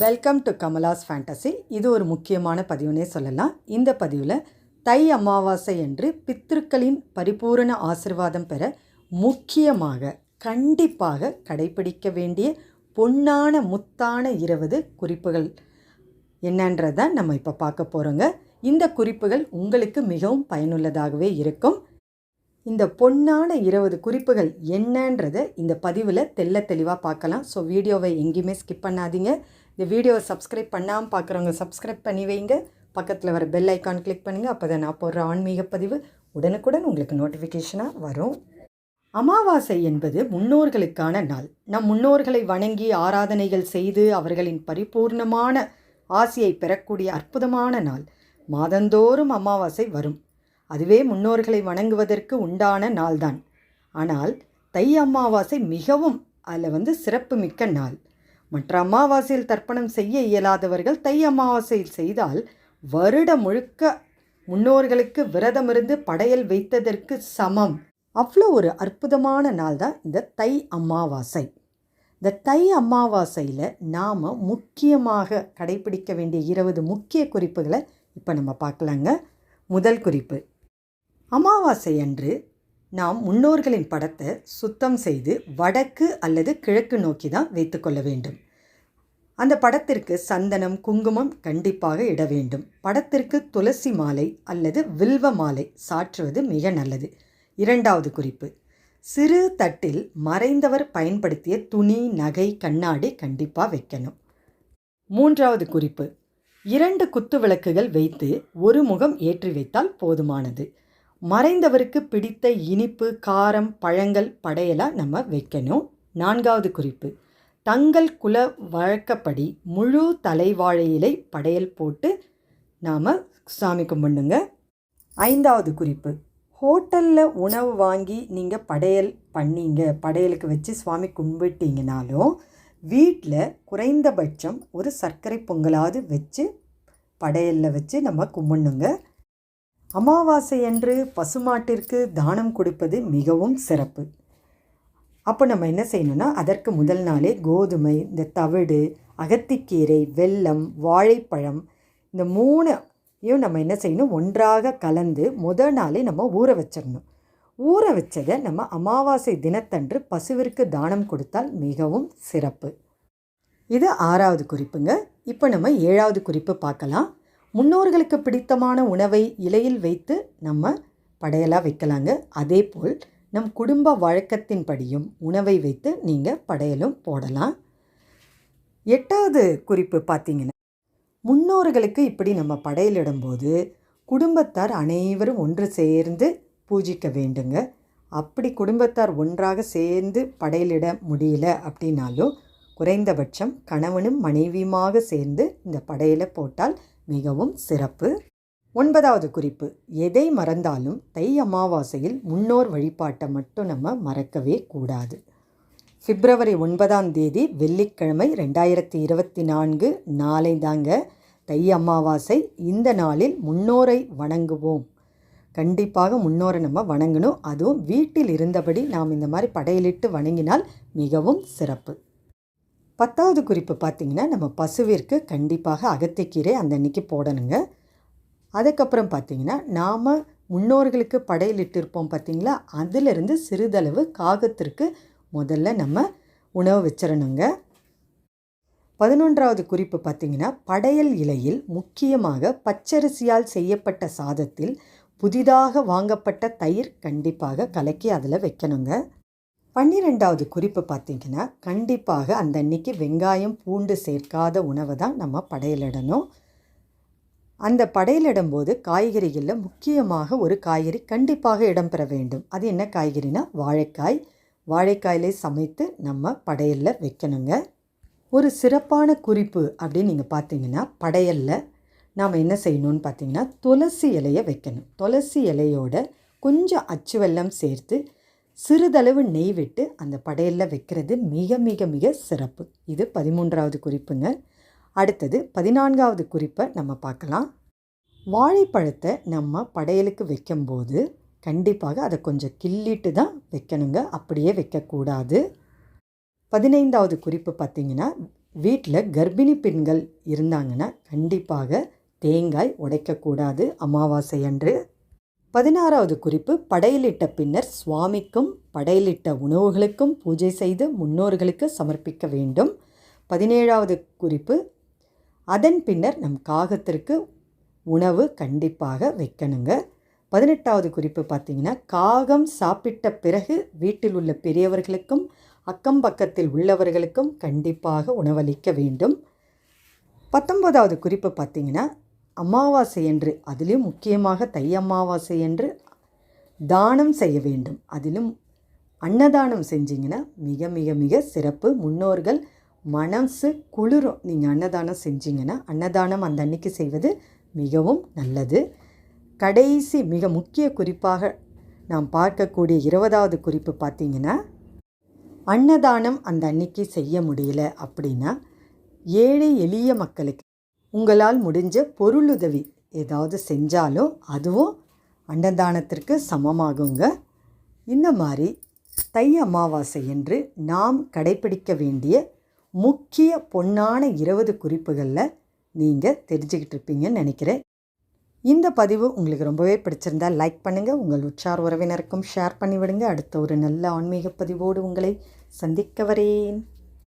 Welcome to Kamala's fantasy. இது ஒரு முக்கியமான பதிவுனே சொல்லலாம். இந்த பதிவில் தை அமாவாசை என்று பித்ருக்களின் பரிபூரண ஆசிர்வாதம் பெற முக்கியமாக கண்டிப்பாக கடைபிடிக்க வேண்டிய பொன்னான முத்தான 20 குறிப்புகள் என்னன்றதை நம்ம இப்போ பார்க்க போகிறோங்க. இந்த குறிப்புகள் உங்களுக்கு மிகவும் பயனுள்ளதாகவே இருக்கும். இந்த பொன்னான 20 குறிப்புகள் என்னன்றதை இந்த பதிவில் தெளிவாக பார்க்கலாம். ஸோ வீடியோவை எங்கேயுமே ஸ்கிப் பண்ணாதீங்க. இந்த வீடியோவை சப்ஸ்கிரைப் பண்ணாமல் பார்க்குறவங்க சப்ஸ்கிரைப் பண்ணி வைங்க. பக்கத்தில் வர பெல் ஐக்கான் கிளிக் பண்ணுங்கள். அப்போ தான் நான் போடுற ஆன்மீக பதிவு உடனுக்குடன் உங்களுக்கு நோட்டிஃபிகேஷனாக வரும். அமாவாசை என்பது முன்னோர்களுக்கான நாள். நம் முன்னோர்களை வணங்கி ஆராதனைகள் செய்து அவர்களின் பரிபூர்ணமான ஆசியை பெறக்கூடிய அற்புதமான நாள். மாதந்தோறும் அமாவாசை வரும். அதுவே முன்னோர்களை வணங்குவதற்கு உண்டான நாள்தான். ஆனால் தை அமாவாசை மிகவும் அதில் சிறப்பு மிக்க நாள். மற்ற அமாவாசையில் தர்ப்பணம் செய்ய இயலாதவர்கள் தை அமாவாசையில் செய்தால் வருடம் முழுக்க முன்னோர்களுக்கு விரதமிருந்து படையல் வைத்ததற்கு சமம். அவ்வளோ ஒரு அற்புதமான நாள் தான் இந்த தை அமாவாசை. இந்த தை அமாவாசையில் நாம் முக்கியமாக கடைபிடிக்க வேண்டிய 20 முக்கிய குறிப்புகளை இப்போ நம்ம பார்க்கலாங்க. முதல் குறிப்பு, அமாவாசை அன்று நாம் முன்னோர்களின் படத்தை சுத்தம் செய்து வடக்கு அல்லது கிழக்கு நோக்கி தான் வைத்துக்கொள்ள வேண்டும். அந்த படத்திற்கு சந்தனம் குங்குமம் கண்டிப்பாக இட வேண்டும். படத்திற்கு துளசி மாலை அல்லது வில்வ மாலை சாற்றுவது மிக நல்லது. இரண்டாவது குறிப்பு, சிறு தட்டில் மறைந்தவர் பயன்படுத்திய துணி நகை கண்ணாடி கண்டிப்பாக வைக்கணும். மூன்றாவது குறிப்பு, 2 குத்து விளக்குகள் வைத்து ஒரு முகம் ஏற்றி வைத்தால் போதுமானது. மறைந்தவருக்கு பிடித்த இனிப்பு காரம் பழங்கள் படையலாக நம்ம வைக்கணும். நான்காவது குறிப்பு, தங்கள் குல வழக்கப்படி முழு தலைவாழை இலை படையல் போட்டு நாம் சாமி கும்பிடுங்க. ஐந்தாவது குறிப்பு, ஹோட்டலில் உணவு வாங்கி நீங்கள் படையல் படையலுக்கு வச்சு சுவாமி கும்பிட்டீங்கனாலும் வீட்டில் குறைந்தபட்சம் ஒரு சர்க்கரை பொங்கலாவது வச்சு படையலில் வச்சு நம்ம கும்பிடணுங்க. அமாவாசை அன்று பசுமாட்டிற்கு தானம் கொடுப்பது மிகவும் சிறப்பு. அப்போ நம்ம என்ன செய்யணும்னா, அதற்கு முதல் நாளே கோதுமை, இந்த தவிடு, அகத்திக்கீரை, வெல்லம், வாழைப்பழம் இந்த 3ஐயும் நம்ம என்ன செய்யணும், ஒன்றாக கலந்து முதல் நாளே நம்ம ஊற வச்சிடணும். ஊற வச்சதை நம்ம அமாவாசை தினத்தன்று பசுவிற்கு தானம் கொடுத்தால் மிகவும் சிறப்பு. இது 6வது குறிப்புங்க. இப்போ நம்ம 7வது குறிப்பு பார்க்கலாம். முன்னோர்களுக்கு பிடித்தமான உணவை இலையில் வைத்து நம்ம படையலாக வைக்கலாங்க. அதே போல் நம் குடும்ப வழக்கத்தின்படியும் உணவை வைத்து நீங்கள் படையலும் போடலாம். 8வது குறிப்பு பார்த்திங்கன்னா, முன்னோர்களுக்கு இப்படி நம்ம படையலிடும்போது குடும்பத்தார் அனைவரும் ஒன்று சேர்ந்து பூஜிக்க வேண்டுங்க. அப்படி குடும்பத்தார் ஒன்றாக சேர்ந்து படையலிட முடியல அப்படின்னாலும் குறைந்தபட்சம் கணவனும் மனைவியுமாக சேர்ந்து இந்த படையலை போட்டால் மிகவும் சிறப்பு. 9வது குறிப்பு, எதை மறந்தாலும் தை அமாவாசையில் முன்னோர் வழிபாட்டை மட்டும் நம்ம மறக்கவே கூடாது. பிப்ரவரி 9ஆம் தேதி வெள்ளிக்கிழமை 2024 நாளை தாங்க தை அமாவாசை. இந்த நாளில் முன்னோரை வணங்குவோம். கண்டிப்பாக முன்னோரை நம்ம வணங்கணும். அதுவும் வீட்டில் இருந்தபடி நாம் இந்த மாதிரி படையலிட்டு வணங்கினால் மிகவும் சிறப்பு. 10வது குறிப்பு பார்த்திங்கன்னா, நம்ம பசுவிற்கு கண்டிப்பாக அகத்திக்கீரை அந்த அன்னைக்கு போடணுங்க. அதுக்கப்புறம் பார்த்திங்கன்னா, நாம் முன்னோர்களுக்கு படையலிட்டிருப்போம் பார்த்திங்களா, அதிலிருந்து சிறிதளவு காகத்திற்கு முதல்ல நம்ம உணவு வச்சிடணுங்க. 11வது குறிப்பு பார்த்திங்கன்னா, படையல் இலையில் முக்கியமாக பச்சரிசியால் செய்யப்பட்ட சாதத்தில் புதிதாக வாங்கப்பட்ட தயிர் கண்டிப்பாக கலக்கி அதில் வைக்கணுங்க. 12வது குறிப்பு பார்த்திங்கன்னா, கண்டிப்பாக அந்த அன்னைக்கு வெங்காயம் பூண்டு சேர்க்காத உணவை தான் நம்ம படையலிடணும். அந்த படையலிடும்போது காய்கறிகளில் முக்கியமாக ஒரு காய்கறி கண்டிப்பாக இடம்பெற வேண்டும். அது என்ன காய்கறினா வாழைக்காய். வாழைக்காயிலே சமைத்து நம்ம படையலில் வைக்கணுங்க. ஒரு சிறப்பான குறிப்பு அப்படின்னு நீங்கள் பார்த்தீங்கன்னா, படையலில் நாம் என்ன செய்யணும்னு பார்த்தீங்கன்னா, துளசி இலையை வைக்கணும். துளசி இலையோட கொஞ்சம் அச்சு வெல்லம் சேர்த்து சிறிதளவு நெய் விட்டு அந்த படையலில் வைக்கிறது மிக மிக மிக சிறப்பு. இது 13வது குறிப்புங்க. அடுத்தது 14வது குறிப்பை நம்ம பார்க்கலாம். வாழைப்பழத்தை நம்ம படையலுக்கு வைக்கும்போது கண்டிப்பாக அதை கொஞ்சம் கிள்ளிட்டு தான் வைக்கணுங்க, அப்படியே வைக்கக்கூடாது. 15வது குறிப்பு பார்த்திங்கன்னா, வீட்டில் கர்ப்பிணி பெண்கள் இருந்தாங்கன்னா கண்டிப்பாக தேங்காய் உடைக்கக்கூடாது அமாவாசை அன்று. 16வது குறிப்பு, படையலிட்ட பின்னர் சுவாமிக்கும் படையலிட்ட உணவுகளுக்கும் பூஜை செய்து முன்னோர்களுக்கு சமர்ப்பிக்க வேண்டும். 17வது குறிப்பு, அதன் பின்னர் நம் காகத்திற்கு உணவு கண்டிப்பாக வைக்கணுங்க. 18வது குறிப்பு பார்த்திங்கன்னா, காகம் சாப்பிட்ட பிறகு வீட்டில் உள்ள பெரியவர்களுக்கும் அக்கம் பக்கத்தில் உள்ளவர்களுக்கும் கண்டிப்பாக உணவளிக்க வேண்டும். 19வது குறிப்பு பார்த்திங்கன்னா, அமாவாசை என்று, அதிலும் முக்கியமாக தை அமாவாசை என்று தானம் செய்ய வேண்டும். அதிலும் அன்னதானம் செஞ்சிங்கன்னா மிக மிக மிக சிறப்பு. முன்னோர்கள் மனசு குளிரும். நீங்கள் அன்னதானம் செஞ்சிங்கன்னா அன்னதானம் அந்த அன்னைக்கு செய்வது மிகவும் நல்லது. கடைசி மிக முக்கிய குறிப்பாக நாம் பார்க்கக்கூடிய 20வது குறிப்பு பார்த்திங்கன்னா, அன்னதானம் அந்த அன்னைக்கு செய்ய முடியல அப்படின்னா ஏழை எளிய மக்களுக்கு உங்களால் முடிஞ்ச பொருளுதவி ஏதாவது செஞ்சாலும் அதுவும் அன்னதானத்திற்கு சமமாகுங்க. இந்த மாதிரி தை அமாவாசை என்று நாம் கடைப்பிடிக்க வேண்டிய முக்கிய பொன்னான 20 குறிப்புகளில் நீங்கள் தெரிஞ்சுக்கிட்டு இருப்பீங்கன்னு நினைக்கிறேன். இந்த பதிவு உங்களுக்கு ரொம்பவே பிடிச்சிருந்தால் லைக் பண்ணுங்கள், உங்கள் உற்றார் உறவினருக்கும் ஷேர் பண்ணிவிடுங்க. அடுத்த ஒரு நல்ல ஆன்மீக பதிவோடு உங்களை சந்திக்க வரேன்.